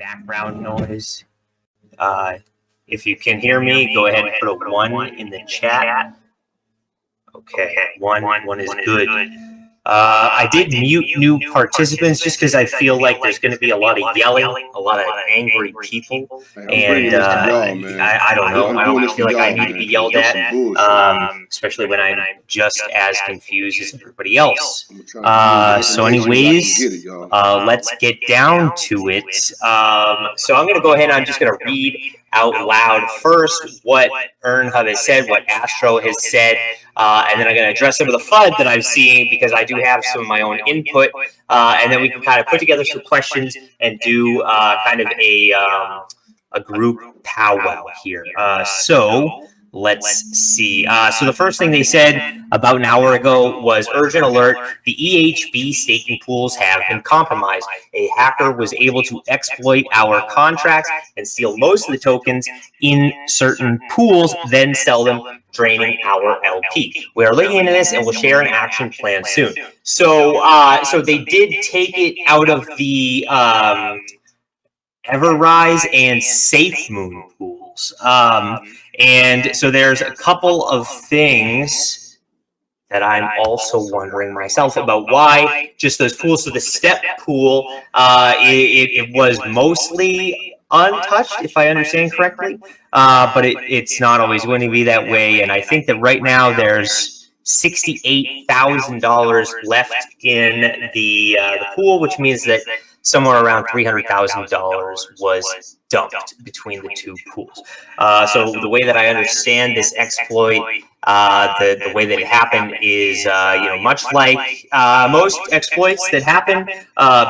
background noise. If you can hear me, go ahead and put a 1 in the chat. Okay, one is good. I did mute new participants just because I feel like there's going to be a lot of yelling, a lot of angry people, and I don't know. I don't feel like I need to be yelled at, especially when I'm just as confused as everybody else. So anyways, let's get down to it. So I'm going to go ahead and I'm just going to read out loud first what EarnHub has said, what Astro has said, and then I'm going to address some of the FUD that I'm seeing because I do have some of my own input, and then we can kind of put together some questions and do kind of a group powwow here. So let's see. So the first thing they said about an hour ago was urgent alert. The EHB staking pools have been compromised. A hacker was able to exploit our contracts and steal most of the tokens in certain pools, then sell them, draining our LP. We are looking into this and we'll share an action plan soon. So, so they did take it out of the Everrise and SafeMoon pools. And so there's a couple of things that I'm also wondering myself about why just those pools. So the step pool, it was mostly untouched, if I understand correctly, but it's not always going to be that way. And I think that right now there's $68,000 left in the pool, which means that somewhere around $300,000 was dumped between the two pools. So the way that I understand this exploit, the way that it happened is, much like most exploits that happen,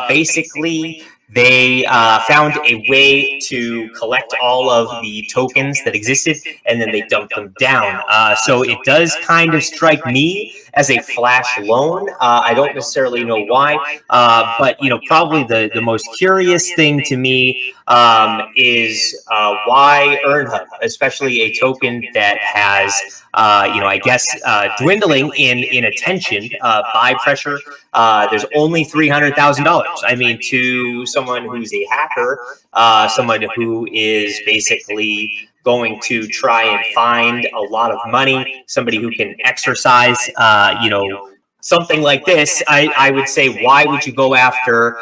basically they found a way to collect all of the tokens that existed, and then they dumped them down. So it does kind of strike me as a flash loan. I don't necessarily know why, but probably the most curious thing to me is why EarnHub, especially a token that has I guess dwindling in attention, buy pressure. There's only $300,000. I mean, to someone who's a hacker, someone who is basically going to try and find a lot of money, somebody who can exercise, something like this, I would say, why would you go after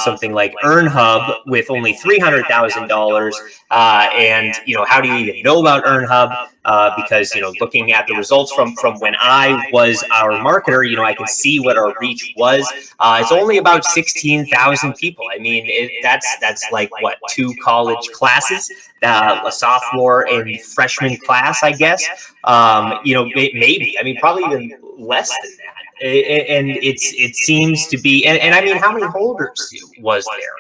something like EarnHub with only $300,000? And how do you even know about EarnHub? Because looking at the results from when I was our marketer, I can see what our reach was. It's only about 16,000 people. I mean, that's like what, 2 college classes, a sophomore and freshman class, I guess. Maybe. I mean, probably even less than that. And it seems to be, and I mean, how many holders was there?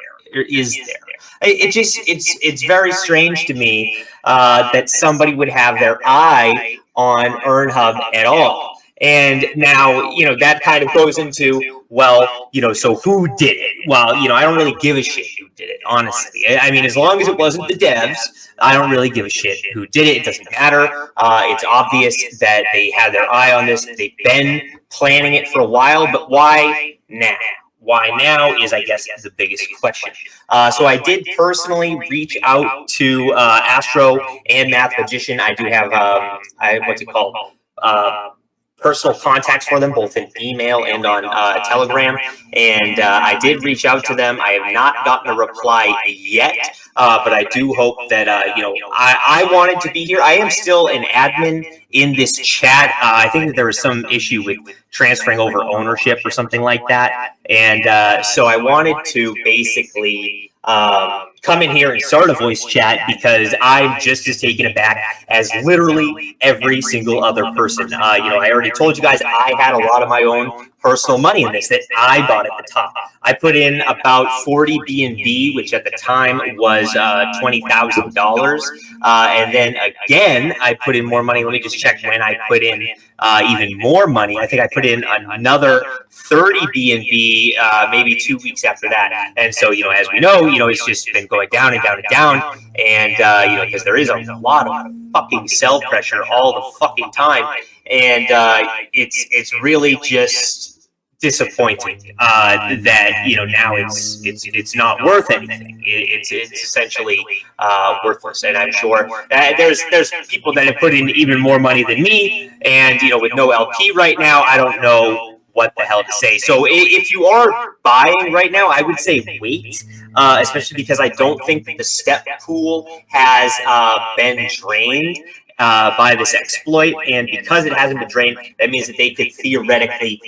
Is there? It's very strange to me that somebody would have their eye on EarnHub at all. And now, that kind of goes into, well, so who did it? Well, I don't really give a shit who did it, honestly. I mean, as long as it wasn't the devs, I don't really give a shit who did it. It doesn't matter. It's obvious that they had their eye on this. They've been planning it for a while, but why now? Why now is, I guess, the biggest question. So I did personally reach out to Astro and Math Magician. I do have, what's it called? Personal contacts for them, both in email and on Telegram. And I did reach out to them. I have not gotten a reply yet, but I do hope that, I wanted to be here. I am still an admin in this chat. I think that there was some issue with transferring over ownership or something like that. And so I wanted to basically come in here and start a voice chat because I'm just as taken aback as literally every single other person. I already told you guys I had a lot of my own personal money in this that I bought at the top. I put in about 40 BNB, which at the time was $20,000. And then again, I put in more money. Let me just check when I put in even more money. I think I put in another 30 BNB maybe 2 weeks after that. And so, as we know, it's just been going down and down and down. And, because there is a lot of fucking sell pressure all the fucking time. And it's really just disappointing that now it's not worth anything. It's essentially worthless. And I'm sure there's people that have put in even more money than me, and with no LP right now, I don't know what the hell to say. So if you are buying right now, I would say wait, especially because I don't think that the step pool has been drained by this exploit, and because it hasn't been drained, that means that they could theoretically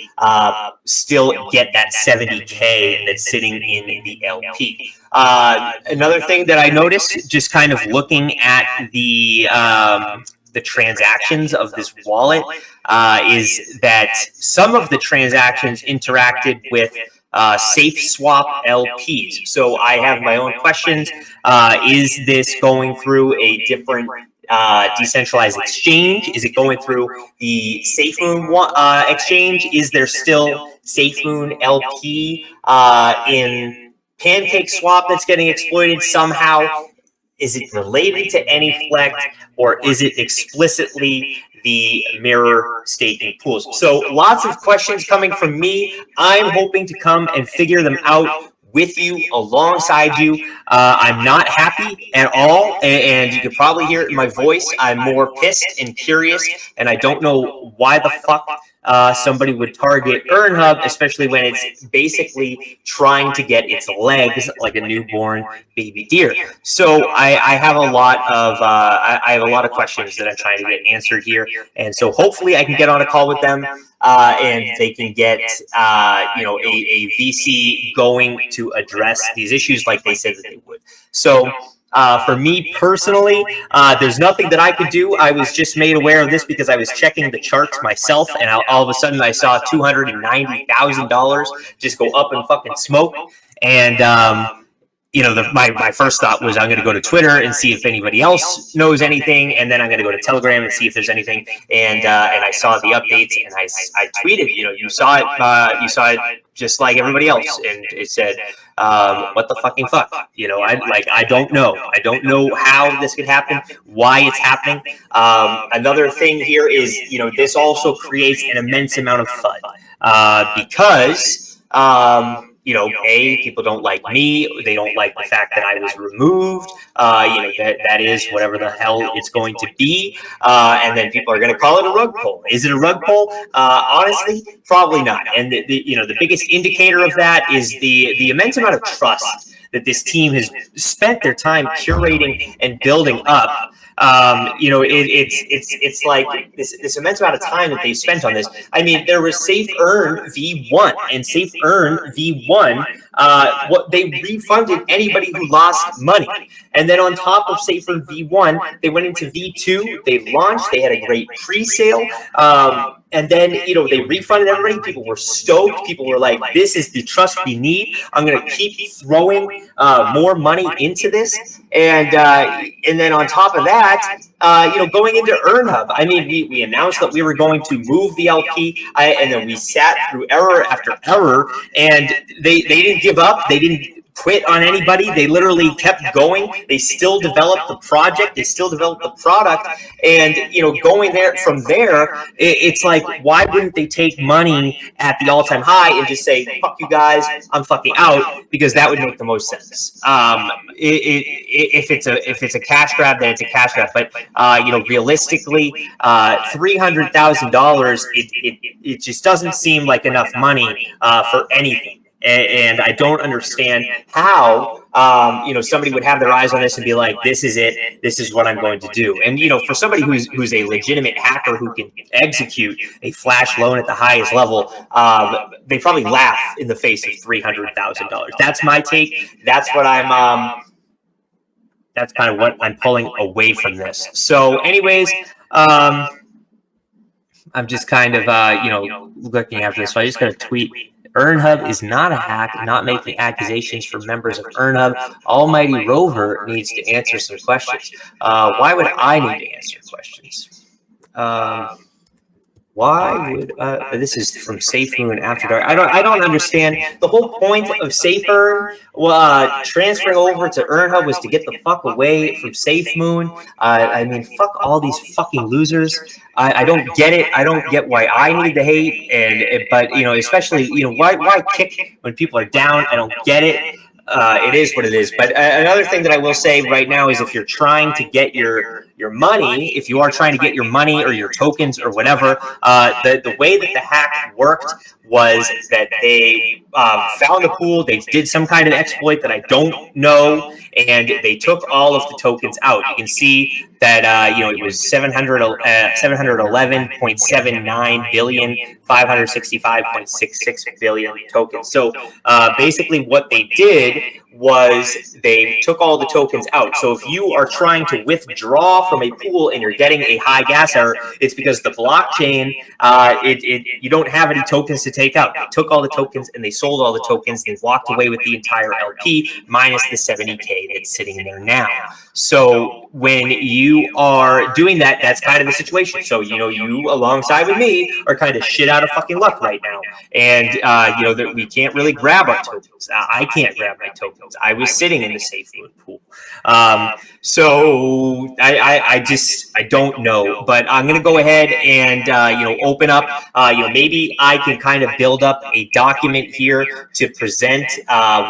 still get that 70K that's sitting in the LP. Another thing that I noticed, just kind of looking at the transactions of this wallet, is that some of the transactions interacted with safe swap LPs. So I have my own questions. Is this going through a different decentralized exchange? Is it going through the SafeMoon exchange? Is there still SafeMoon LP in PancakeSwap that's getting exploited somehow? Is it related to AnyFlect, or is it explicitly the mirror staking pools? So lots of questions coming from me. I'm hoping to come and figure them out with you, alongside you. I'm not happy at all, and you can probably hear it in my voice. I'm more pissed and curious, and I don't know why the fuck somebody would target EarnHub, especially when it's basically trying to get its legs like a newborn baby deer. So I have a lot of questions that I'm trying to get answered here, and so hopefully I can get on a call with them. And they can get a VC going to address these issues like they said that they would. So for me personally, there's nothing that I could do. I was just made aware of this because I was checking the charts myself, and all of a sudden I saw $290,000 just go up and fucking smoke. And my first thought was I'm going to go to Twitter and see if anybody else knows anything, and then I'm going to go to Telegram and see if there's anything. And I saw the updates, and I tweeted, you saw it just like everybody else, and it said, what the fucking fuck? I don't know. I don't know how this could happen, why it's happening. Another thing here is, this also creates an immense amount of FUD because people don't like me. They don't like the fact that I was removed. That is whatever the hell it's going to be. And then people are going to call it a rug pull. Is it a rug pull? Honestly, probably not. And the biggest indicator of that is the immense amount of trust that this team has spent their time curating and building up. It's like this immense amount of time that they spent on this. I mean, there was SafeEarn V1, and SafeEarn V1, what they refunded anybody who lost money. And then on top of SafeEarn V1, they went into V2. They launched. They had a great pre-sale. And then, they refunded everybody. People were stoked. People were like, this is the trust we need. I'm going to keep throwing more money into this. And then on top of that, going into EarnHub, I mean, we announced that we were going to move the LP, and then we sat through error after error, and they didn't give up. They didn't quit on anybody. They literally kept going. They still developed the project. They still developed the product. And, going there from there, it's like, why wouldn't they take money at the all-time high and just say, fuck you guys, I'm fucking out? Because that would make the most sense. If it's a cash grab, then it's a cash grab. But, realistically, $300,000, it just doesn't seem like enough money for anything. And I don't understand how, somebody would have their eyes on this and be like, this is it. This is what I'm going to do. And, for somebody who's a legitimate hacker who can execute a flash loan at the highest level, they probably laugh in the face of $300,000. That's my take. That's what that's kind of what I'm pulling away from this. So anyways, I'm just kind of, looking after this. So I just got a tweet. EarnHub is not a hack, not making accusations for members of EarnHub. Almighty Rover needs to answer some questions. Why would I need to answer questions? Why would this is from Safe Moon After Dark? I don't understand the whole point of Safe Earn. Transferring over to EarnHub was to get the fuck away from Safe Moon. I mean, fuck all these fucking losers. I don't get it. I don't get why I need to hate, but especially why kick when people are down. I don't get it. It is what it is. But another thing that I will say right now is if you're trying to get your money, if you are trying to get your money or your tokens or whatever, the way that the hack worked was that they found the pool, they did some kind of exploit that I don't know, and they took all of the tokens out. You can see that it was 711.79 billion, 565.66 billion tokens. So basically what they did was they took all the tokens out. So if you are trying to withdraw from a pool and you're getting a high gas error, it's because the blockchain, you don't have any tokens to take out. They took all the tokens and they sold all the tokens. They walked away with the entire LP minus the 70K that's sitting in there now. So when you are doing that, that's kind of the situation. So, you alongside with me are kind of shit out of fucking luck right now. And, that we can't really grab our tokens. I can't grab my tokens. I was sitting in the Safe Moon pool. So I don't know, but I'm going to go ahead and, open up, maybe I can kind of build up a document here to present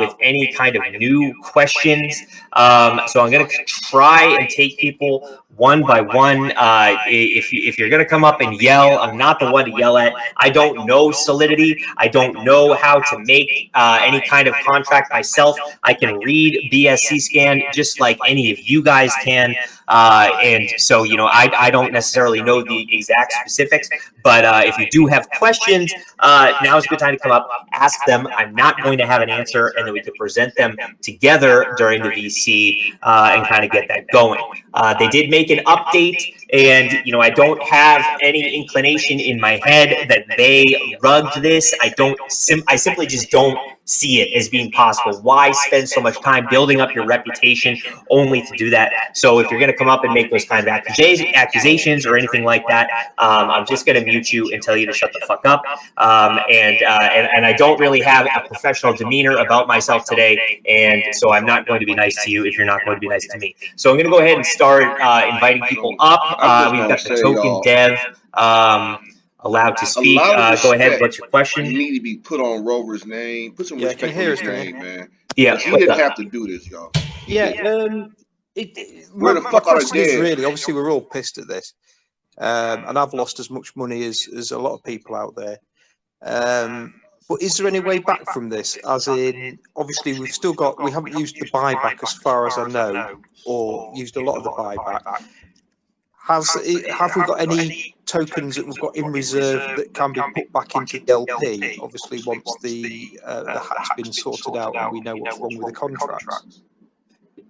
with any kind of new questions. So I'm going to try and take people one by one. If you're going to come up and yell, I'm not the one to yell at. I don't know Solidity. I don't know how to make any kind of contract myself. I can read BSC scan just like any of you guys can. And so, I don't necessarily know the exact specifics, but if you do have questions, now's a good time to come up, ask them. I'm not going to have an answer, and then we can present them together during the VC and kind of get that going. They did make an update, and I don't have any inclination in my head that they rugged this. I simply just don't see it as being possible. Why spend so much time building up your reputation only to do that? So if you're going to come up and make those kind of accusations or anything like that, I'm just going to mute you and tell you to shut the fuck up. And I don't really have a professional demeanor about myself today, and so I'm not going to be nice to you if you're not going to be nice to me. So I'm going to go ahead and start inviting people up. We've got the token dev allowed to speak. Go ahead. What's your question? You need to be put on Rover's name. Put some respect on his name, man. Yeah, he didn't have to do this, y'all. My question is really, obviously, we're all pissed at this, and I've lost as much money as a lot of people out there. But is there any way back from this? As in, obviously, we haven't used the buyback as far as I know, or used a lot of the buyback. Have we got any tokens that we've got in reserve that can be put back into the LP? Obviously, once the hack's been sorted out and we know what's wrong with the contracts.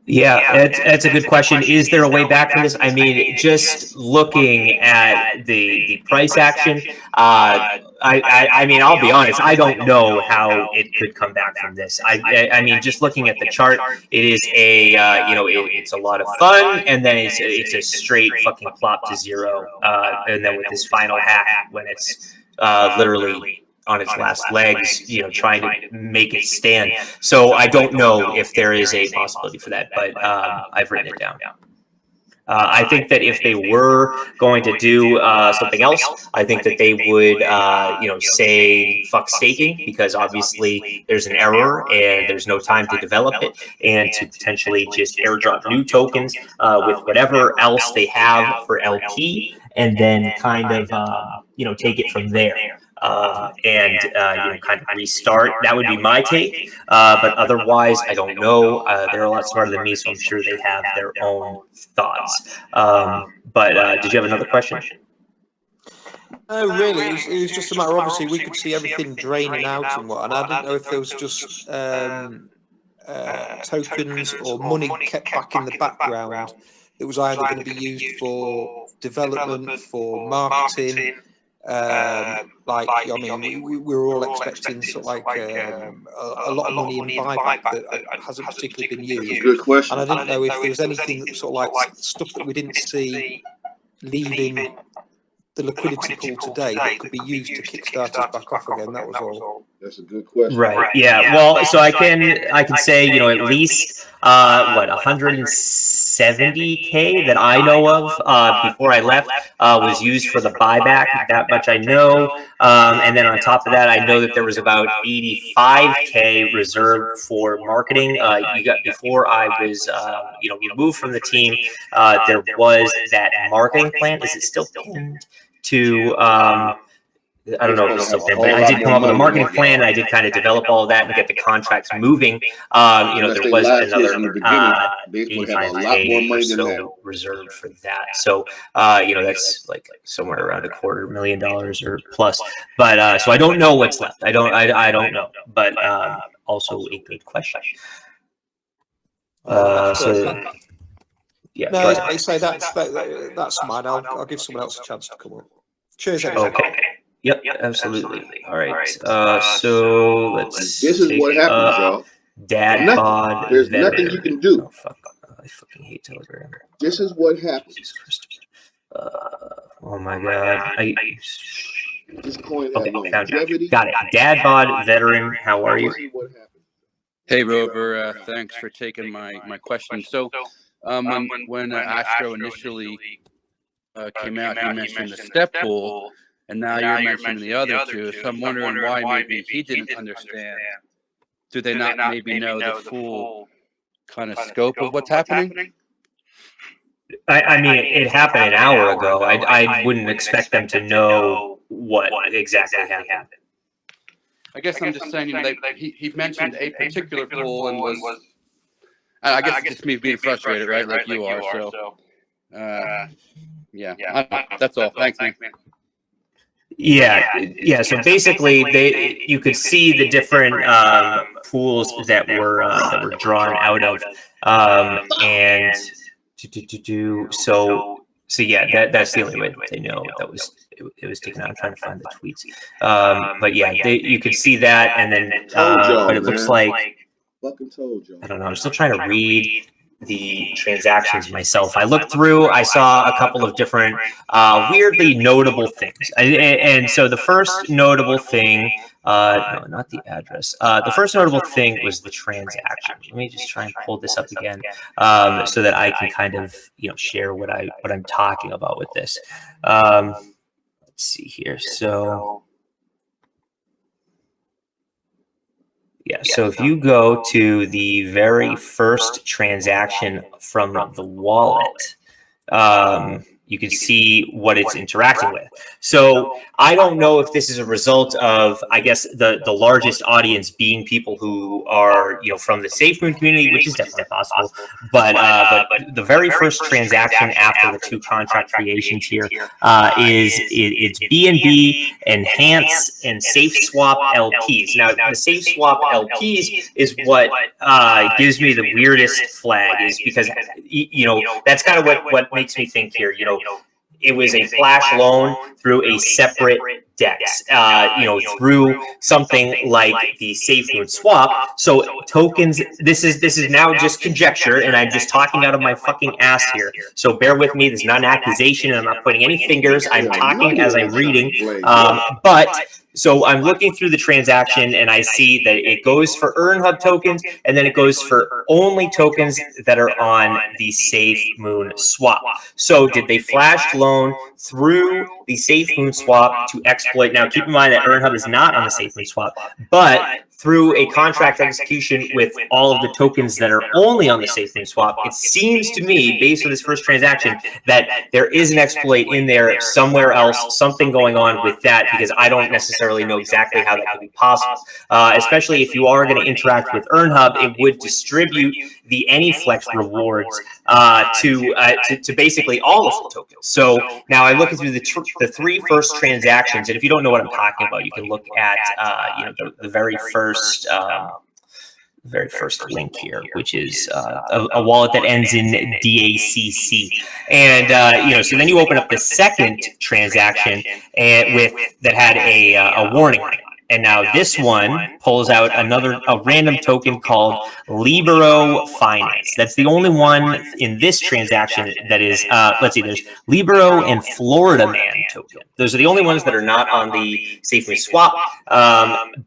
Yeah, that's a good question. Is there a way back from this? I mean, just looking at the price action, I mean, I'll be honest, I don't know how it could come back from this. I mean, just looking at the chart, it is it's a lot of fun, and then it's a straight fucking plop to zero, and then with this final hack when it's literally on its last legs, trying to make it stand. So I don't know if there is a possibility for that, but I've written it down. I think that if they were going to do something else, I think that they would, say fuck staking, because obviously there's an error and there's no time to develop it, and to potentially just airdrop new tokens with whatever else they have for LP, and then kind of, take it from there. And kind of restart. That would be my take. But otherwise, I don't know. They're a lot smarter than me, so I'm sure they have their own thoughts. But did you have another question? No, really. It was just a matter. Obviously, we could see everything draining out and what. And I didn't know if there was just tokens or money kept back in the background that was either going to be used for development, for marketing. I mean, we were all expecting sort of like a lot of money in buyback that hasn't particularly been used. Good question. And I didn't know if there was anything that was sort of like stuff that we didn't see leaving the liquidity pool today that could be used to kickstart us back off again? That was all. That's a good question. Right. Yeah. Well, so I can say, at least 170K that I know of before I left was used for the buyback. That much I know. And then on top of that, I know that there was about 85K reserved for marketing. Before I was removed from the team, there was that marketing plan. Is it still pinned to? I don't know if it's still there, but I did come up with a marketing plan, and I did kind of develop all of that and get the contracts moving. There was another 85K or so reserved for that. So, that's like somewhere around $250,000 or plus. But so I don't know what's left. I don't know. But also a good question. Yeah. No, I say that's mine. I'll give someone else a chance to come up. Cheers. Okay. Yep, absolutely. All right. So let's. This is what happens, y'all. Dad bod. There's nothing you can do. Oh fuck! I fucking hate Telegram. This is what happens. Jesus Christ. Oh my God. This coin Okay, found it. Got it. Dad bod veteran. How are you? Hey Rover, thanks for taking my question. So, when Astro initially came out, he mentioned the step pool. And now you're mentioning the other two, so I'm wondering why maybe he didn't understand. Do they not maybe know the full kind of scope of what's happening? I mean, it happened an hour ago. I wouldn't expect them to know what exactly happened. I guess I'm just saying, he mentioned a particular pool and was. I guess it's just me being frustrated, right, like you are. So, yeah, that's all. Thanks, man. Yeah. So basically, you could see the different pools that were drawn out of, and so yeah, that's the only way that they know that it was taken out. I'm trying to find the tweets, but yeah, you could see that, and then but it looks like I don't know. I'm still trying to read the transactions myself. I looked through, I saw a couple of different weirdly notable things. And so the first notable thing, no, not the address. The first notable thing was the transaction. Let me just try and pull this up again so that I can kind of, share what I'm talking about with this. Let's see here. So yeah, so if you go to the very first transaction from the wallet, you can see what it's interacting with. So I don't know if this is a result of, I guess, the largest audience being people who are, from the SafeMoon community, which is definitely possible. But the very first transaction after the two contract creations here it's BNB, Enhance, and SafeSwap LPs. Now, the SafeSwap LPs is what gives me the weirdest flag, is because, that's kind of what makes me think here, it was a flash loan through a separate DEX, through something like the SafeMoon swap. So tokens, this is now just conjecture, and I'm just talking out of my fucking ass here. So bear with me. This is not an accusation, and I'm not pointing any fingers. I'm talking as I'm reading. So I'm looking through the transaction, and I see that it goes for EarnHub tokens, and then it goes for only tokens that are on the SafeMoon swap. So did they flash loan through the SafeMoon swap to exploit? Now, keep in mind that EarnHub is not on the SafeMoon swap, but through a contract execution with all of the tokens that are only on the SafeMoon swap, it seems to me, based on this first transaction, that there is an exploit in there somewhere else, something going on with that, because I don't necessarily know exactly how that could be possible. Especially if you are going to interact with EarnHub, it would distribute the AnyFlex rewards to basically all of the tokens. So now I'm looking through the three first transactions, and if you don't know what I'm talking about, you can look at the very first link here, which is a wallet that ends in DACC, and so then you open up the second transaction that had a warning on it. And now this one pulls out a random token called Libero Finance. That's the only one in this transaction that is, let's see, there's Libero and Florida Man token. Those are the only ones that are not on the SafeMoon swap,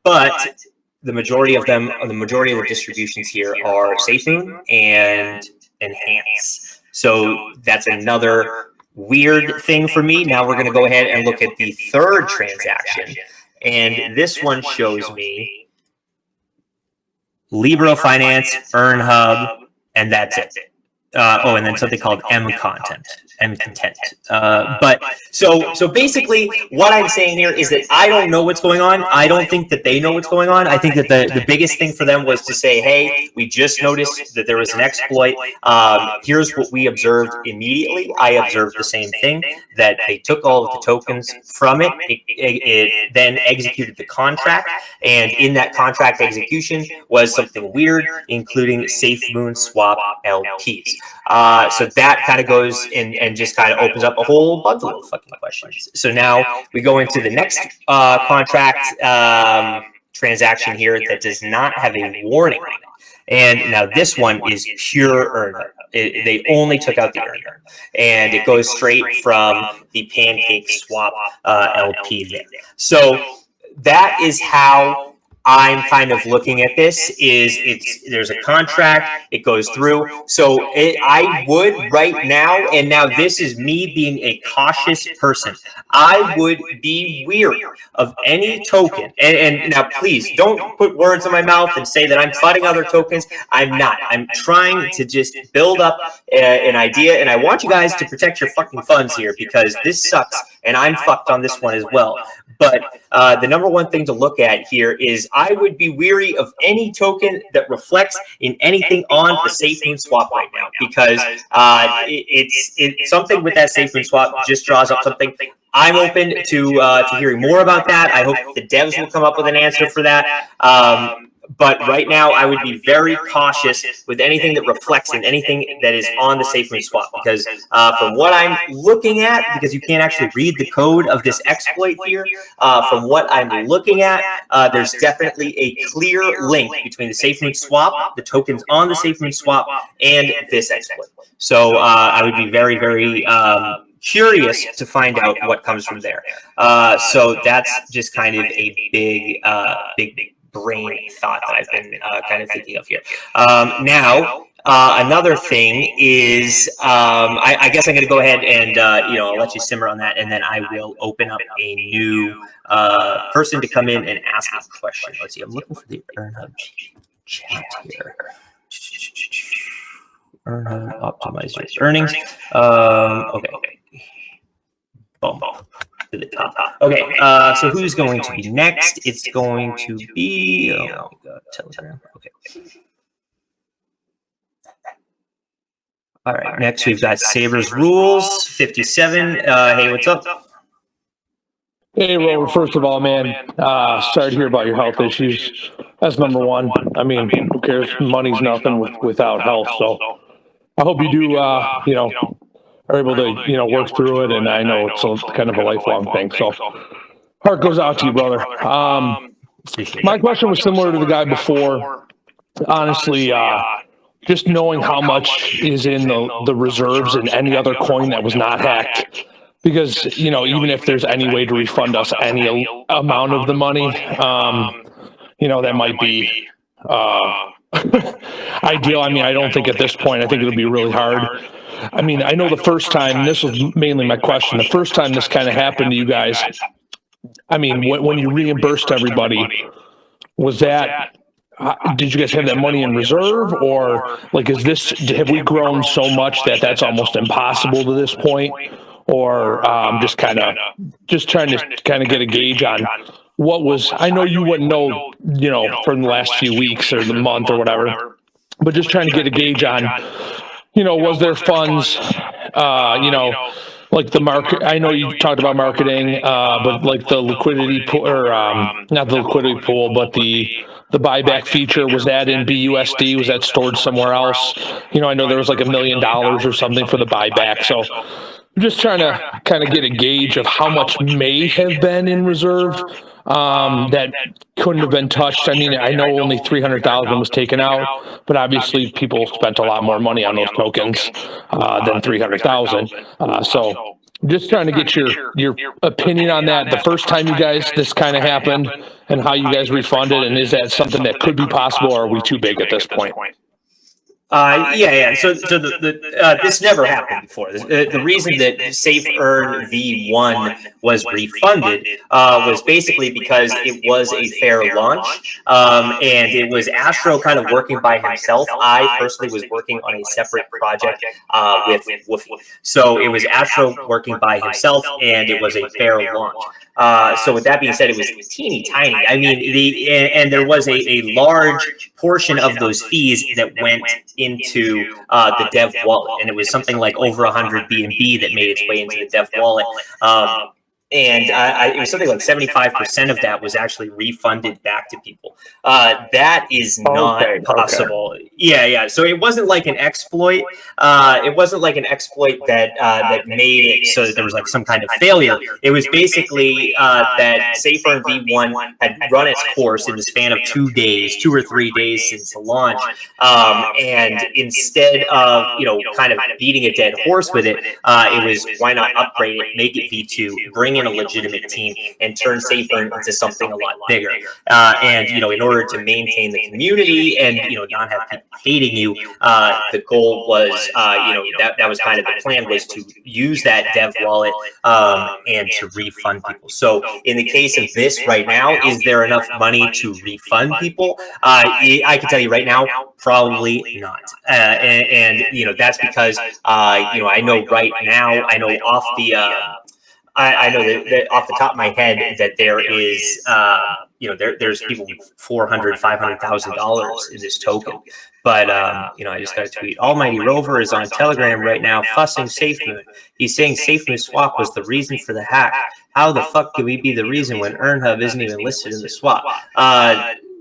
but the majority of them, the majority of the distributions here are SafeMoon and Enhance. So that's another weird thing for me. Now we're going to go ahead and look at the third transaction, and this one shows me Libra Finance, EarnHub, and that's it. And then something called M Content. But so basically what I'm saying here is that I don't know what's going on. I don't think that they know what's going on. I think that the biggest thing for them was to say, hey, we just noticed that there was an exploit. Here's what we observed immediately. I observed the same thing, that they took all of the tokens from it. It then executed the contract, and in that contract execution was something weird, including SafeMoon swap LPs. So that kind of goes and just kind of opens up a whole bundle of fucking questions. So now we go into the next contract transaction here that does not have a warning on it. And now this one is pure EarnHub. They only took out the EarnHub, and it goes straight from the Pancake Swap LP there. So that is how I'm kind of looking at this. There's a contract, it goes through. So I would right now, and now this is me being a cautious person, I would be weary of any token. And now please don't put words in my mouth and say that I'm flooding other tokens. I'm not. I'm trying to just build up an idea, and I want you guys to protect your fucking funds here, because this sucks, and I'm fucked on this one as well. But the number one thing to look at here is I would be weary of any token that reflects in anything on the SafeMoon swap right now, because it's something with that SafeMoon swap just draws up something. I'm open to hearing more about that. I hope the devs will come up with an answer for that. But right now, I would be very cautious with anything that reflects in anything that is on the SafeMoon swap, because from what I'm looking at, because you can't actually read the code of this exploit here, from what I'm looking at, there's definitely a clear link between the SafeMoon swap, the tokens on the SafeMoon swap, and this exploit. So I would be very, very curious to find out what comes from there. So that's just kind of a big brain thought that I've been kind of thinking of here. Now, another thing is, I guess I'm going to go ahead and I'll let you simmer on that, and then I will open up a new person to come in and ask a question. Let's see. I'm looking for the EarnHub chat here. EarnHub optimize your earnings. Okay. Boom. To the top. Okay, so who's going to be next? It's going to be, oh my God, Telegram. Okay. All right, next we've got Sabres Rules 57. Hey, what's up? Hey, Robert, first of all, man, sorry to hear about your health issues. That's number one. I mean, who cares? Money's nothing without health, so I hope you do, are able to, work through it, and I know it's kind of a lifelong thing. So, heart goes out to you, brother. My question was similar to the guy before. Honestly, just knowing how much is in the reserves in any other coin that was not hacked, because even if there's any way to refund us any amount of the money, that might be ideal. I mean, I don't think at this point, I think it'll be really hard. I mean, I know the first time, this was mainly my question, the first time this kind of happened to you guys, I mean, when you reimbursed everybody, was that, did you guys have that money in reserve, or like, have we grown so much that that's almost impossible to this point? Or just trying to get a gauge on what was, I know you wouldn't know, for the last few weeks or the month or whatever, but just trying to get a gauge on, was there funds, like the market, I know you talked about marketing, but like the liquidity pool, or not the liquidity pool, but the buyback feature, was that in BUSD? Was that stored somewhere else? I know there was like $1 million or something for the buyback. So I'm just trying to kind of get a gauge of how much may have been in reserve that couldn't have been touched. I mean, I know only 300,000 was taken out, but obviously people spent a lot more money on those tokens than 300,000. So Just trying to get your opinion on that. The first time you guys this kind of happened, and how you guys refunded, and is that something that could be possible, or are we too big at this point? Yeah. So this never happened before. The reason that Safe Earn V1 was refunded was basically because it was a fair launch, and it was Astro kind of working by himself. I personally was working on a separate project with Woofy, so it was Astro working by himself, and it was a fair launch. So with that being said, it was teeny tiny. I mean, and there was a large portion of those fees that went into the dev wallet, and it was something like over 100 BNB that made its way into the dev wallet. And it was something like 75% of that was actually refunded back to people. That is not possible. Okay. Yeah. So it wasn't like an exploit. It wasn't like an exploit that made it so that there was like some kind of failure. It was basically that Safe Earn V1 had run its course in the span of 2 days, 2 or 3 days since the launch. And instead of, kind of beating a dead horse with it, it was, why not upgrade it, make it V2, bring in a legitimate team, and turn Safe Earn into something a lot bigger. And in order to maintain the community and not have people hating you, the goal was that was kind of the plan, was to use that dev wallet and to refund people. So in the case of this right now, is there enough money to refund people? I can tell you right now, probably not. And that's because I know right now, I know off the I know that off the top of my head that there is there's people with $400,000, $500,000 in this token. But I just got a tweet. Almighty Rover is on Telegram right now fussing SafeMoon. He's saying SafeMoon swap was the reason for the hack. How the fuck could we be the reason when EarnHub isn't even listed in the swap?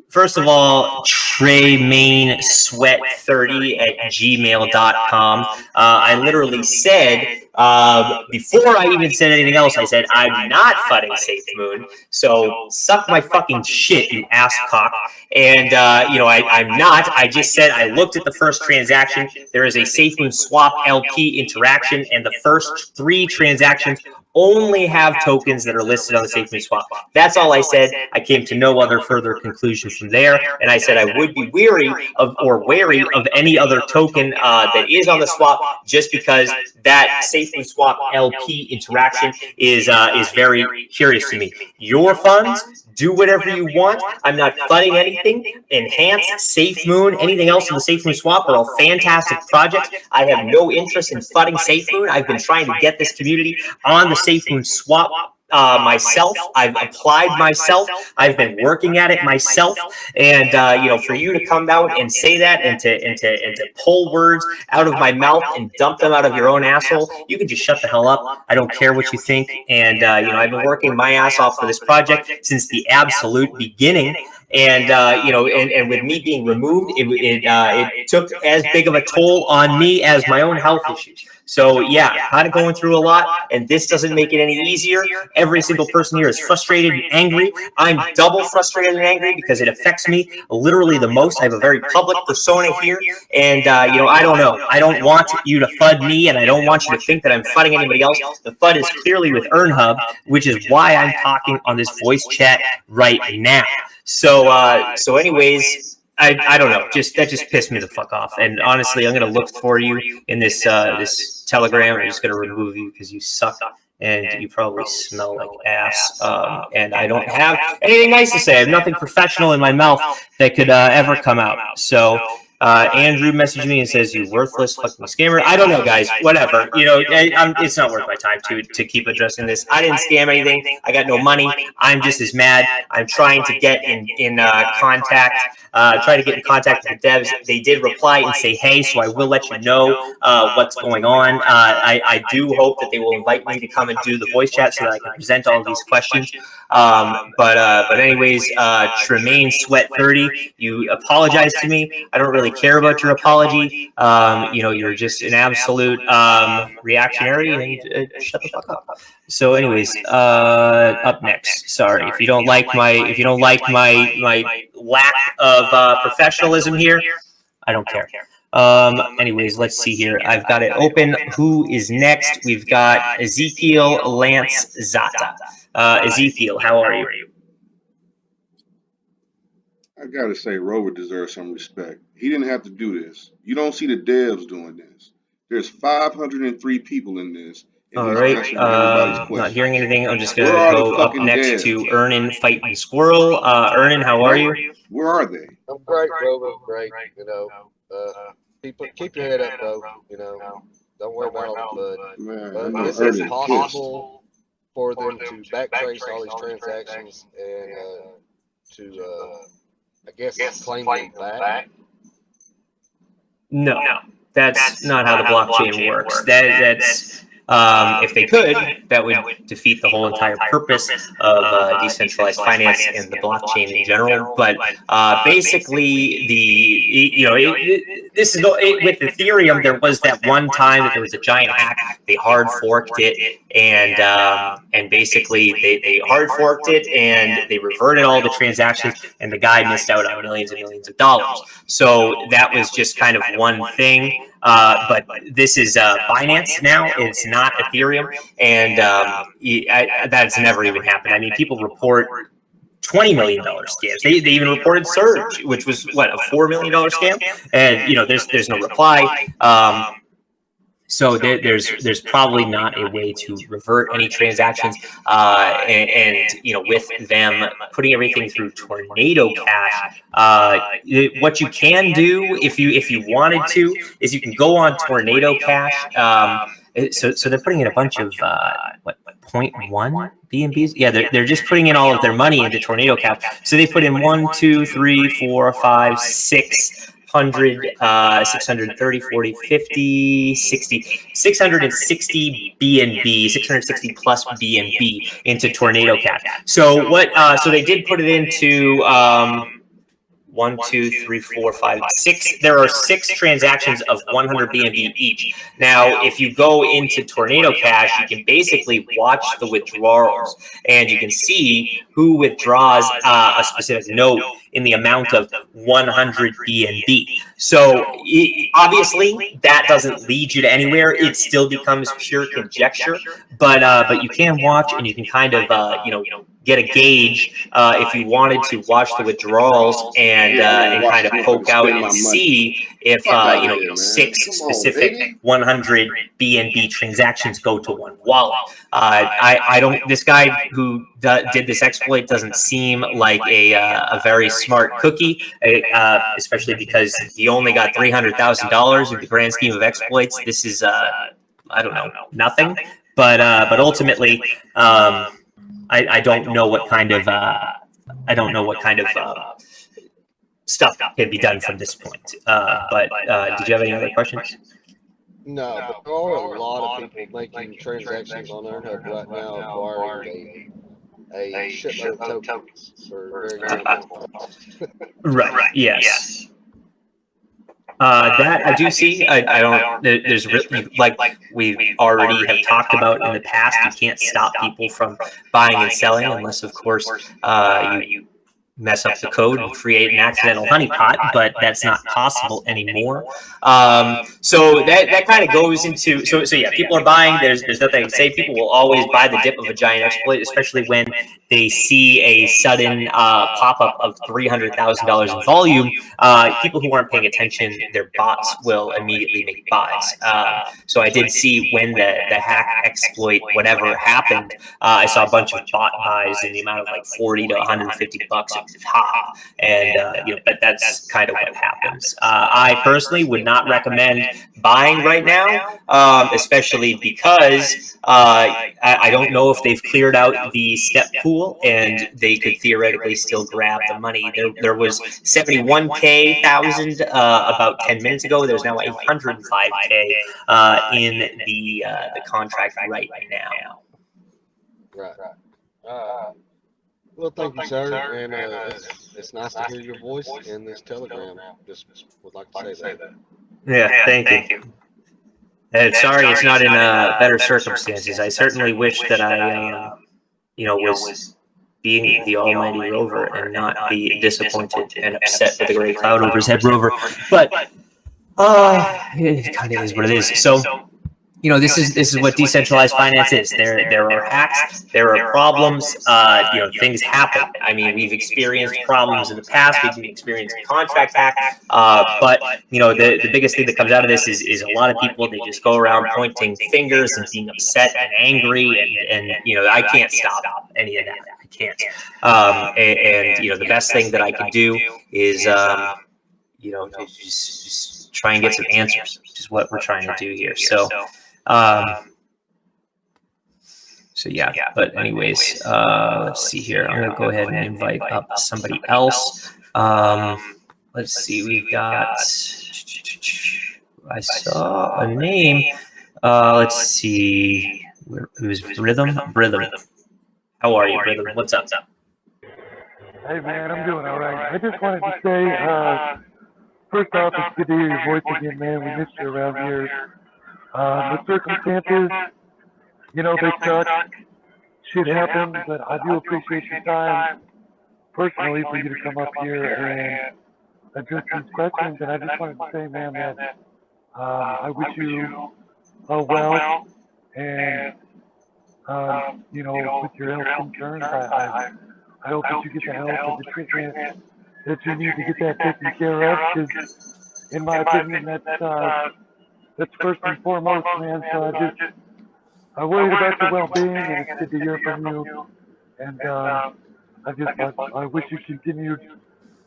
First of all, TreyMainSweat30@gmail.com. I literally said, before I even said anything else, I said, I'm not fudding SafeMoon, so suck my fucking shit, you asscock. And, I'm not. I just said I looked at the first transaction. There is a SafeMoon swap LP interaction, and the first 3 transactions only have tokens that are listed on the SafeMoon swap. That's all I said. I came to no other further conclusion from there, and I said I would be wary of any other token that is on the swap, just because that SafeMoon swap LP interaction is very curious to me. Your funds, do whatever you want. I'm not fudding anything. Enhance, SafeMoon, anything else in the SafeMoon swap are all fantastic projects. I have no interest in fudding SafeMoon. I've been trying to get this community on the SafeMoon swap myself. I've applied myself. I've been working at it myself. And for you to come out and say that and to pull words out of my mouth and dump them out of your own asshole, you can just shut the hell up. I don't care what you think. And I've been working my ass off for this project since the absolute beginning. And and with me being removed, it took as big of a toll on me as my own health issues. So yeah, kind of going through a lot, and this doesn't make it any easier. Every single person here is frustrated and angry. I'm double frustrated and angry because it affects me literally the most. I have a very public persona here, and I don't know. I don't want you to FUD me, and I don't want you to think that I'm FUDing anybody else. The FUD is clearly with EarnHub, which is why I'm talking on this voice chat right now. So anyways, I don't know. That just pissed me the fuck off. And honestly, I'm gonna look for you in this this Telegram. I'm just gonna remove you because you suck and you probably smell like ass. And I don't have anything nice to say. I have nothing professional in my mouth that could ever come out. So Andrew messaged me and says, "You worthless fucking scammer." I don't know, guys. Whatever. It's not worth my time to keep addressing this. I didn't scam anything. I got no money. I'm just as mad. I'm trying to get in contact. Try to get in contact with the devs. They did reply and say, "Hey," so I will let you know what's going on. I do hope that they will invite me to come and do the voice chat so that I can present all of these questions. But anyways, Tremaine Sweat 30, you apologize to me. I don't really care about your apology. You're just an absolute reactionary, and shut the fuck up. So anyways, up next. Sorry, if you don't like my lack of professionalism here, I don't care. Anyways, let's see here. I've got it open. Who is next? We've got Ezekiel Lance Zata. Ezekiel, how are you? I gotta say, Rover deserves some respect. He didn't have to do this. You don't see the devs doing this. There's 503 people in this, and All he's right. answering everybody's Not questions. hearing anything. I'm just Where gonna are the go up fucking next devs? to Ernin Fighting Squirrel. Ernin, how are you? Where are they? I'm great, Rover. Great. You know, keep your head up, bro. You know, don't worry about all the bud. Man, I But know this Ernest is pissed. possible for them to backtrace all these transactions and I guess, claim them back. No, that's not how the blockchain works. That's if they could, that would defeat the whole entire purpose of decentralized finance and the blockchain in general. But basically, this is with Ethereum. There was that one time that there was a giant hack. They hard forked it, and basically they hard forked it and they reverted all the transactions, and the guy missed out on millions and millions of dollars. So that was just kind of one thing. But this is Binance now. It's not Ethereum, and that's never even happened. I mean, people report $20 million scams. They even reported Surge, which was what, a $4 million scam, and there's no reply. So there's probably not a way to revert any transactions, and with them putting everything through Tornado Cash, what you can do if you wanted to is you can go on Tornado Cash. So they're putting in a bunch of 0.1 BNBs. Yeah, they're just putting in all of their money into Tornado Cash. So they put in 1, 2, 3, 4, 5, 6. 630, 40, 50, 60, 660 BNB, 660 plus BNB into Tornado Cash. So so they did put it into 1, 2, 3, 4, 5, 6. There are 6 transactions of 100 BNB each. Now, if you go into Tornado Cash, you can basically watch the withdrawals, and you can see who withdraws a specific note in the amount of 100 BNB. So obviously, that doesn't lead you to anywhere. It still becomes pure conjecture, but you can watch, and you can kind of get a gauge if you wanted to watch the withdrawals and kind of poke out and see if 6 specific 100 BNB transactions go to one wallet. I don't. This guy who did this exploit doesn't seem like a very smart cookie, especially because he only got $300,000 in the grand scheme of exploits. This is I don't know, nothing. But ultimately, I don't know what kind of stuff can be done from this point. But did you have any other questions? No, but there are a lot of people making transactions on EarnHub right now, acquiring a shitload of tokens for very minimal cost. Right. Yes. That I do see. I don't. There's like we already have talked about in the past. You can't stop people from buying and selling unless, of course, you mess up the code and create an accidental honeypot, but that's not possible anymore. So that kind of goes into so yeah, people are buying. There's nothing I can say. People will always buy the dip of a giant exploit, especially when they see a sudden pop up of $300,000 in volume. People who aren't paying attention, their bots will immediately make buys. So I did see when the hack exploit, whatever happened, I saw a bunch of bot buys in the amount of like $40 to $150 at the top, and but that's kind of what happens. I personally would not recommend buying right now, especially because I don't know if they've cleared out the step pool, and they could theoretically still grab the money. There was 71,000 about 10 minutes ago. There's now 105K in the contract right now. Right. Well, thank you, sir, and it's nice to hear your voice in this Telegram. Just would like to say that. Yeah, thank you. And sorry, it's not in better circumstances. I certainly wish that I, was being the almighty Rover and not be disappointed and upset with the gray cloud over his head Rover. But It kind of is what it is. So, you know, this is what decentralized finance is. There are hacks, there are problems. You know, things happen. I mean, we've experienced problems in the past. We've experienced contract hack. But you know, the biggest thing that comes out of this is a lot of people, they just go around pointing fingers and being upset and angry, and you know, I can't stop any of that. I can't. And you know, the best thing that I can do is you know, just try and get some answers, which is what we're trying to do here. So. So yeah, but anyways, let's see here. I'm gonna go ahead and invite up somebody else. Let's see, we've got, I saw a name. Let's see, who's Rhythm? How are you, Rhythm? What's up? Hey man, I'm doing all right. I just wanted to say, first off, it's good to hear your voice again, man. We missed you around here. The circumstances, you know, they suck. Shit happens, but I do appreciate your time personally for you to come up here and address these questions. And I just wanted to say, man, that I wish you well, and you know, with your health concerns, I hope that you get the help and the treatment that you need to get that taken care of. Because, in my opinion, that's first and foremost, man. So I worried about your well-being, and it's good to hear from you. And I wish you continued,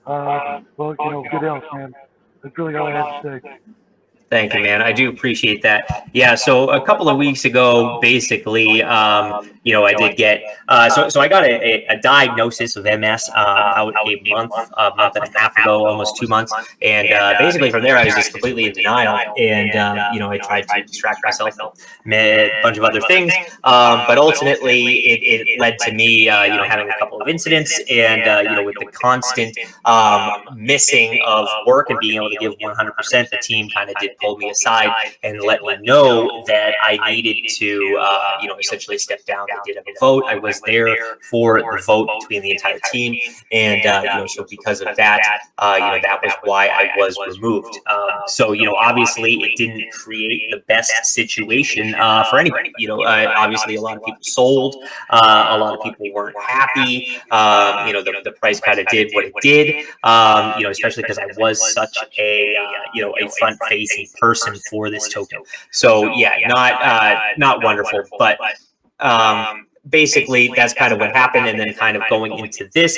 well, you know, good health, man. That's really all I have to say. Thank you, man. I do appreciate that. Yeah. So a couple of weeks ago, basically, you know, I did get, so I got a diagnosis of MS about a month and a half ago, almost 2 months. And basically from there, I was just completely in denial. And, you know, I tried to distract myself with a bunch of other things. But ultimately, it led to me, you know, having a couple of incidents, and, you know, with the constant missing of work and being able to give 100%, the team kind of did pull me aside and let me know that I needed to, you know, essentially step down. They did have a vote. I was there for the vote between the entire team, and you know, so because of that, you know, that was why I was removed. So you know, obviously, it didn't create the best situation for anybody. You know, obviously, a lot of people sold. A lot of people weren't happy. You know, the price kind of did what it did. You know, especially because I was such a you know, a front-facing person for this token. So yeah, not wonderful, but basically that's kind of what happened. And then kind of going into this,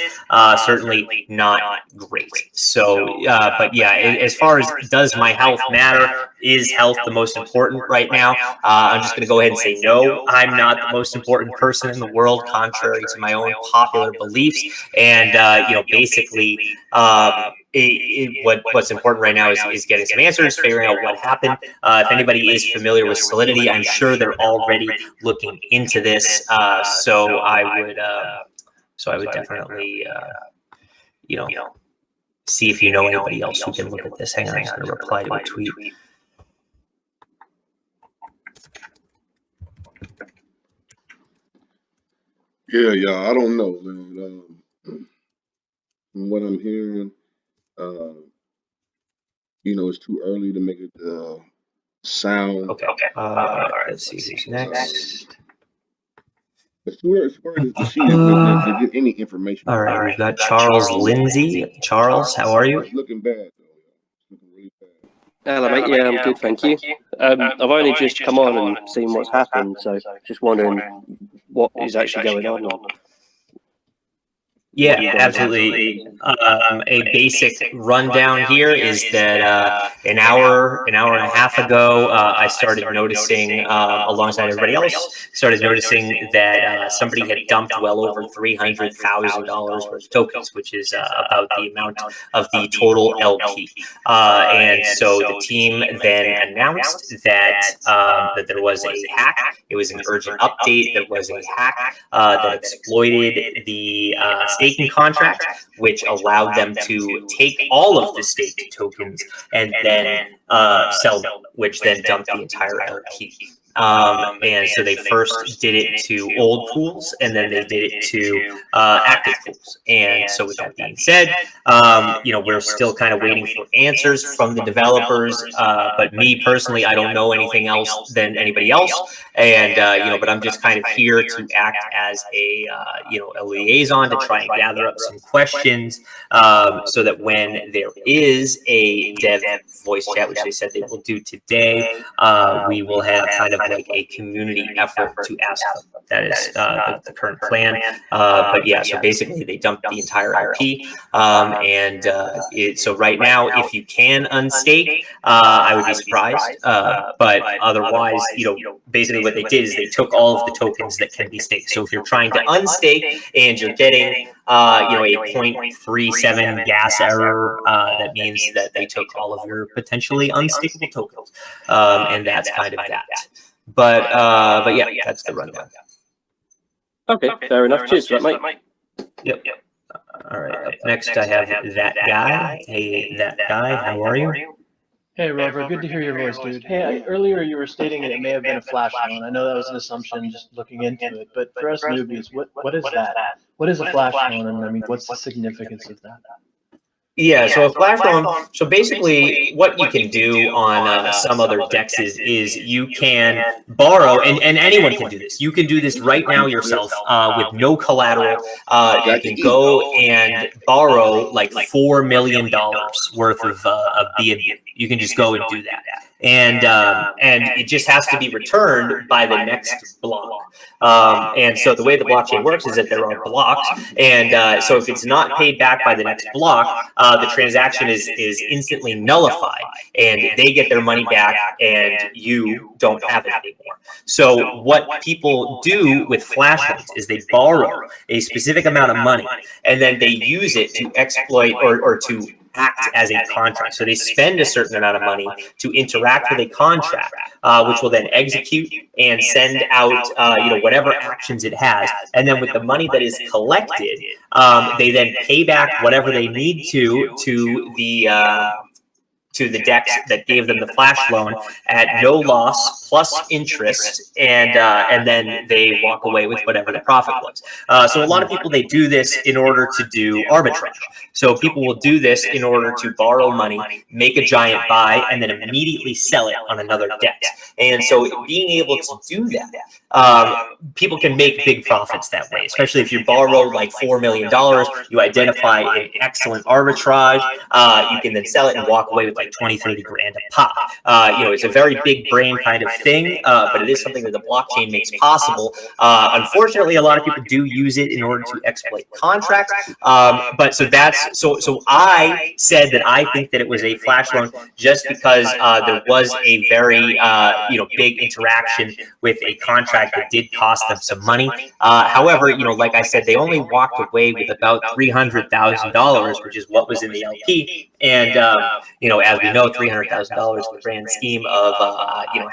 certainly not great. So but yeah, as far as does my health matter, is health the most important right now? I'm just going to go ahead and say no. I'm not the most important person in the world, contrary to my own popular beliefs. And you know, basically what's important right now is getting some answers, figuring out what happened. If anybody is familiar with Solidity, I'm sure they're already looking into this. So I would definitely, you know, see if you know anybody else who can look at this. Hang on, I'm just going to reply to a tweet. Yeah, I don't know, man. From what I'm hearing, you know, it's too early to make it sound. Okay. Let's see who's next. It's too early to see to get any information. All right, we've got Charles Lindsay. Charles, how are you? It's looking bad, though. It's looking really bad. Hello, mate. Yeah, I'm good, thank you. I've only just come on and seen what's happened, so just wondering what is actually going on. Yeah, absolutely. A basic rundown here is that an hour and a half ago, I started noticing, alongside everybody else, that somebody had dumped well over $300,000 worth of tokens, which is about the amount of the total LP. And so the team then announced that that there was a hack. It was an urgent update. There was a hack that exploited the staking contract, which allowed them to take all of the staked tokens and then sell them, which then dumped the entire LP. And so they first did it to old pools, and then they did it to active pools. And so with that being said, we're still kind of waiting for answers from the developers. But me personally, I don't know anything else than anybody else. And, but I'm just kind of here to act as a liaison to try and gather up some questions so that when there is a dev voice chat, which they said they will do today, we will have kind of like a community effort to ask them. That is the current plan. But yeah, so basically they dumped the entire LP. So right now, if you can unstake, I would be surprised. But otherwise, basically what they did is they took all of the tokens that can be staked. So if you're trying to unstake and you're getting a 0.37 gas error, that means that they took all of your potentially unstakeable tokens. And that's kind of that. But yeah, that's the rundown. Okay, fair enough. Cheers for that, mate. Yep. All right. Up next, I have that guy. Hey, that guy. How are you? Hey, Rover. Good to hear your voice, dude. Hey, earlier you were stating that it may have been a flash loan. I know that was an assumption just looking into it, but for us newbies, what is that? What is a flash loan, and I mean, what's the significance of that? Yeah, so a flash loan, so basically what you can do on some other DEXs is you can borrow, and anyone can do this. You can do this right now yourself with no collateral. You can go and borrow like $4 million worth of BNB. You can just go and do that. And it just has to be returned by the next block. And so the way the blockchain works is that there are blocks. And so if it's not paid back by the next block, the transaction is instantly nullified, and they get their money back, and you don't have it anymore. So what people do with flash loans is they borrow a specific amount of money, and then they use it to exploit or to act as a contract. So they spend a certain amount of money to interact with a contract, which will then execute and send out, whatever actions it has. And then with the money that is collected, they then pay back whatever they need to the DEX that gave them the flash loan at no loss plus interest, and then they walk away with whatever the profit was. So a lot of people, they do this in order to do arbitrage. So people will do this in order to borrow money, make a giant buy, and then immediately sell it on another DEX. And so being able to do that, people can make big profits that way, especially if you borrow like $4 million, you identify an excellent arbitrage, you can then sell it and walk away with like 20-30 grand a pop. It's a very big brain kind of thing, but it is something that the blockchain makes possible. Unfortunately, a lot of people do use it in order to exploit contracts. But so I said that I think that it was a flash loan just because there was a very big interaction with a contract that did cost them some money. However, like I said, they only walked away with about $300,000, which is what was in the LP. And as we know, $300,000 in the grand scheme of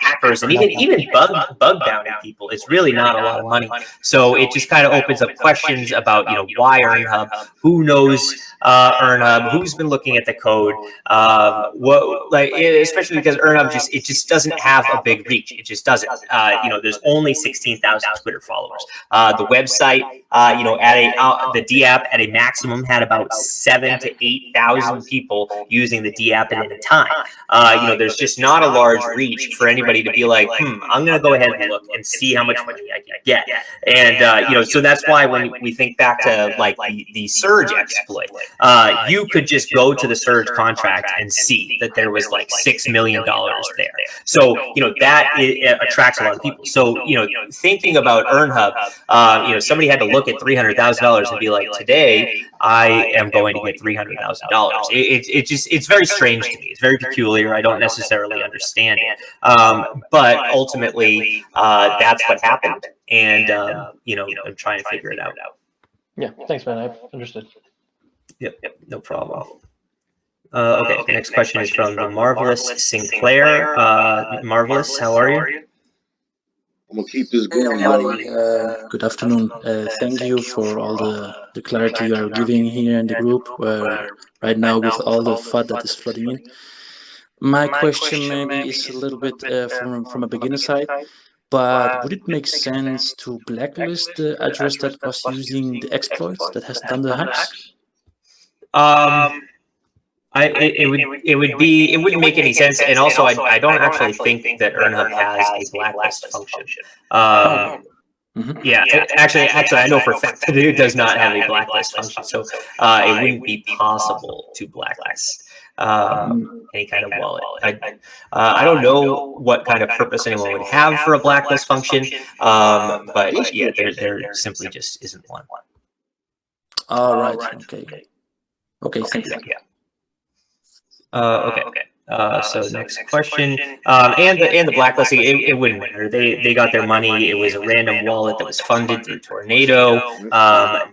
hackers and even bug bounty people, it's really not a lot of money. So it just kind of opens up questions about why EarnHub, who knows EarnHub, who's been looking at the code, especially because EarnHub just doesn't have a big reach. It just doesn't. There's only 16,000 Twitter followers. The website, the D app at a maximum had about 7,000 to 8,000 people using the D app at a time. There's just not a large reach for anybody to be like, I'm going to go ahead and look and see how much money I can get. And, so that's why when we think back to like the Surge exploit, you could just go to the Surge contract and see that there was like $6 million there. So, that attracts a lot of people. So, thinking about EarnHub, somebody had to look at $300,000 and be like, today I am going to get $300,000. It's very strange to me. It's very peculiar. I don't necessarily understand it. But ultimately, that's what happened. And, I'm trying to figure it out. Yeah, thanks, man. I understood. Yep, no problem. Okay, the next question is from the Marvelous Sinclair. Marvelous, how are you? I'm gonna keep this going. Good afternoon. Thank you for all the clarity you are giving here in the group, where right now with all the FUD that is flooding in. My question maybe is a little bit from a beginner side, but would it make sense to blacklist the address that was using the exploits that has done the hacks? It wouldn't make any sense, and also I don't actually think that EarnHub has a blacklist function. Yeah, actually, I know for a fact that it does not have a blacklist function, so it wouldn't be possible to blacklist any kind of wallet. I don't know what kind of purpose anyone would have for a blacklist function, but yeah, there simply just isn't one. All right. Okay. Okay. Thank you. Okay. So next question. And the blacklisting, it wouldn't matter. They got their money. It was a random wallet that was funded through Tornado.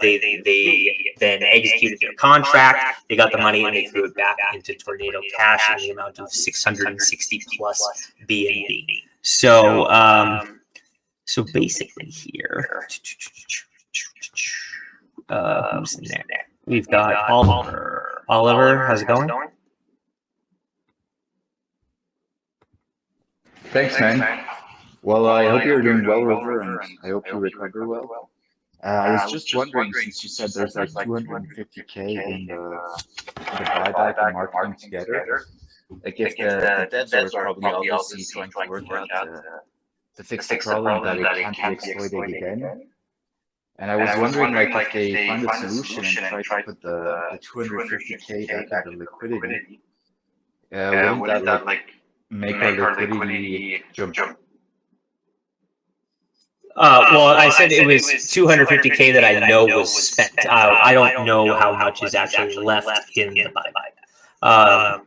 They then executed their contract. They got the money and they threw it back into Tornado Cash in the amount of 660 plus BNB. So so basically here, who's in there? We've got Oliver. Oliver, how's it going? Thanks, man. Well, I hope you're doing well, Rover, and I hope you recover well. I was just wondering, since you said there's like 250K in the buyback and marketing together, like if the devs are probably obviously trying to work out to fix the problem that it can't be exploited again. And I was wondering, like, if they find a solution and try to put the 250K back into liquidity, wouldn't that like make our liquidity jump? Well, I said it was 250K that I know was spent. I don't know how much is actually left in the buyback.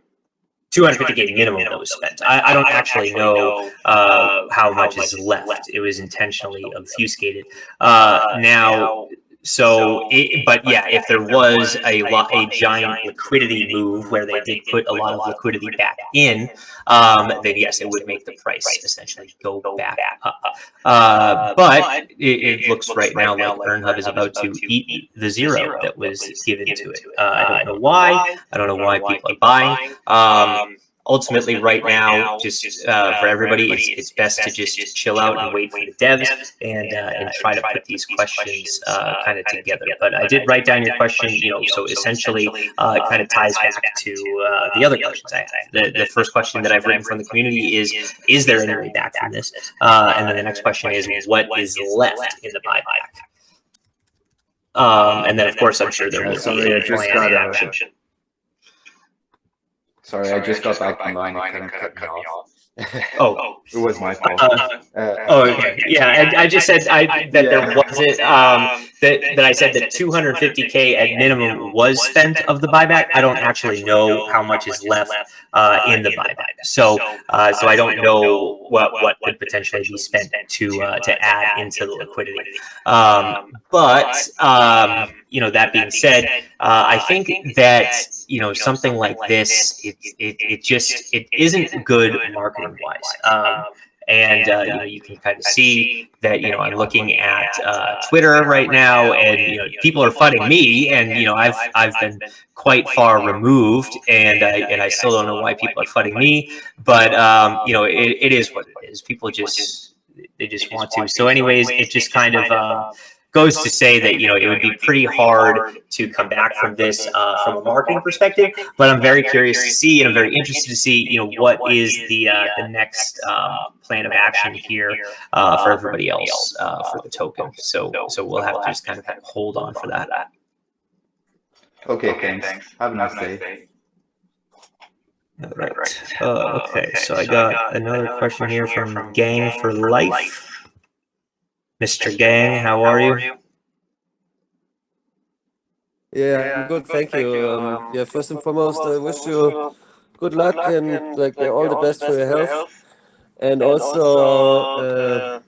250K minimum that was spent. I don't actually know how much is left. It was intentionally obfuscated. Now, so, but yeah, if there was a giant liquidity move where they did put a lot of liquidity back in, then yes, it would make the price essentially go back up. But it looks right now like EarnHub is about to eat the zero that was given to it. I don't know why. I don't know why people are buying. Ultimately, right now, just for everybody, it's best to just chill out and wait for the devs and try to put these questions kind of together. But I did write down your question, so essentially it kind of ties back to the other questions I have. The first question that I've written from the community is there any way back from this? And then the next question is, what is left in the buyback? And then, of course, I'm sure there will be a plan in action. Sorry, I just got back online and kind of cut me off. Oh, it was my fault. Okay. Yeah, I just said that there wasn't that I said that 250K at minimum was spent of the buyback. I don't actually know how much is left in the buyback. So I don't know what could potentially be spent to add into the liquidity. But that being said, I think that something like this, it isn't good marketing wise. And you can kind of see that I'm looking at Twitter right now, and people are fighting me, and I've been quite far removed, and I still don't know why people are fighting me, but it is what it is. People just want to. So anyways, it just kind of goes to say that it would be pretty hard to come back from this from a marketing perspective. But I'm very curious to see, and I'm very interested to see what is the next plan of action here for everybody else for the token. So we'll have to just kind of hold on for that. Okay, thanks. Have a nice day. All right. Okay, so I got another question here from Gang for Life. Mr. Gang, how are you? Yeah, I'm good, thank you. Yeah, first and foremost, I wish you good luck and all the best for your health. And also,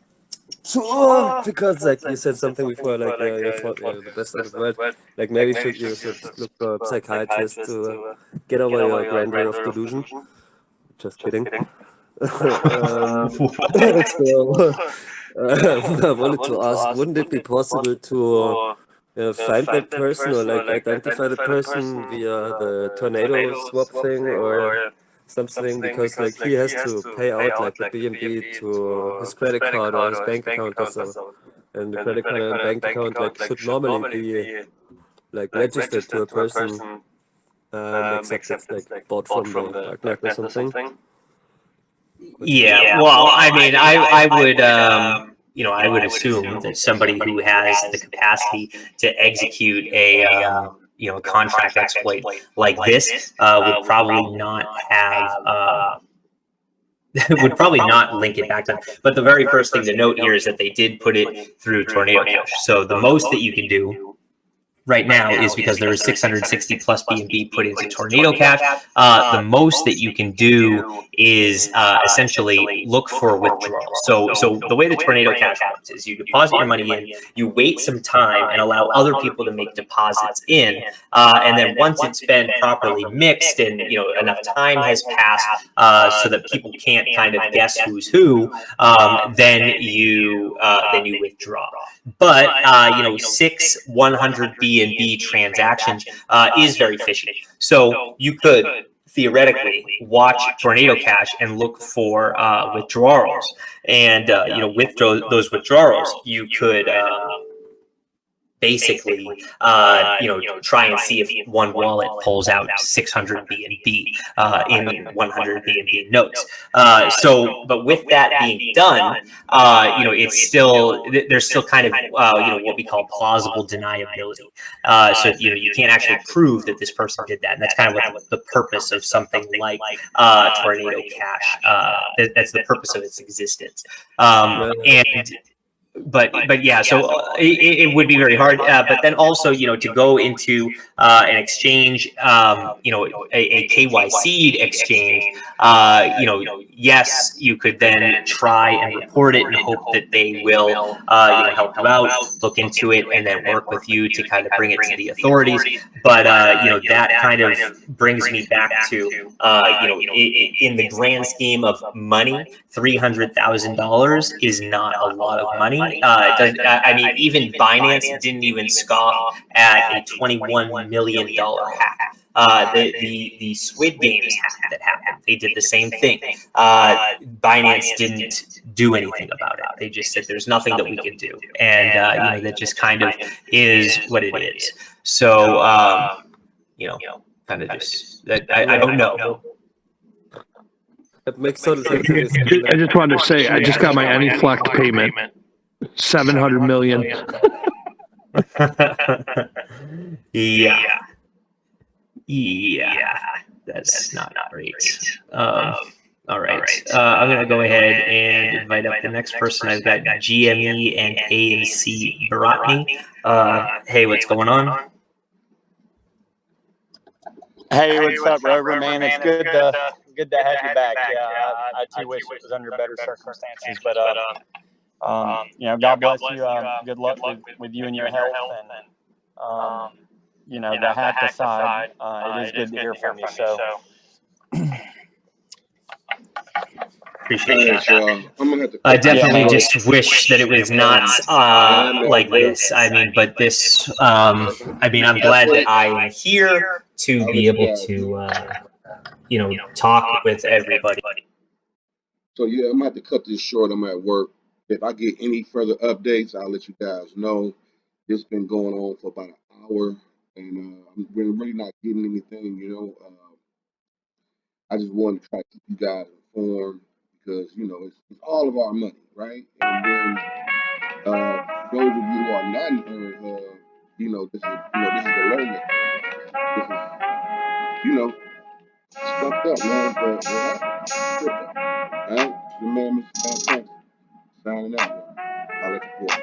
because you said something before, you thought you're the best of the world. Maybe you should look for a psychiatrist to get over your grandeur of delusion. Just kidding. I wanted to ask, wouldn't it be possible to find that person or identify the person via the tornado swap thing or something, because like he has to pay out like the BNB to his credit card or his bank account or so, and the credit card and bank account like should normally be like registered to a person, except it's like bought from the darknet or something. Yeah, well, I mean, I would, I would assume that somebody who has the capacity to execute a contract exploit like this would probably not have, would probably not link it back to them. But the very first thing to note here is that they did put it through Tornado Cash. So the most that you can do right now is, because there is 660 plus BNB put into Tornado Cash, the most that you can do is essentially look for withdrawals. So the way the Tornado Cash works is you deposit your money in, you wait some time and allow other people to make deposits in, and then once it's been properly mixed and enough time has passed so that people can't kind of guess who's who, then you withdraw. But 6 100 BNB transactions is very fishy. So you could theoretically watch Tornado Cash and look for withdrawals, and with those withdrawals, you could basically try and see if one wallet pulls out 600 BNB in 100 BNB notes. But with that being done, it's still, there's still kind of what we call plausible deniability. So you can't actually prove that this person did that, and that's kind of what the purpose of something like Tornado Cash. That's the purpose of its existence. But yeah, so it would be very hard. But then also, to go into an exchange, a KYC'd exchange, yes, you could then try and report it and hope that they will, help you out, look into it, and then work with you to kind of bring it to the authorities. But that kind of brings me back to, in the grand scheme of money, $300,000 is not a lot of money. I mean, even Binance didn't even scoff at a $21 million hack. The Squid Games hack that happened, they did the same thing. Binance didn't do anything about it. They just said there's nothing that we can do, and that just kind of is what it is. So kind of just I don't know. It makes total sense. I just wanted to say, I just got my AnyFlect payment, 700 million. Yeah, that's not great. All right, I'm gonna go ahead and invite up the next person. I've got GME and ANC Baratni. Hey, what's going on? Hey, what's up, Rover, man? It's good to have you back. Yeah, I too wish it was under better circumstances, but God bless you. Good luck with you and your health, and the hack aside, it is good to hear from you. So Appreciate that. So, I'm gonna have to I definitely just wish that it was not like this. I mean, but this, I mean, I'm glad that I am here to be able to, talk with everybody. So yeah, I'm gonna have to cut this short. I'm at work. If I get any further updates, I'll let you guys know. It's been going on for about an hour, and we're really not getting anything. I just wanted to try to keep you guys informed because it's all of our money, right? And then those of you who are not in EarnHub, this is a learning experience. This is it's fucked up, man. But it happened. It's tripped up. All right, the man, Mr. Fantastic, signing out, y'all. I'll let you go.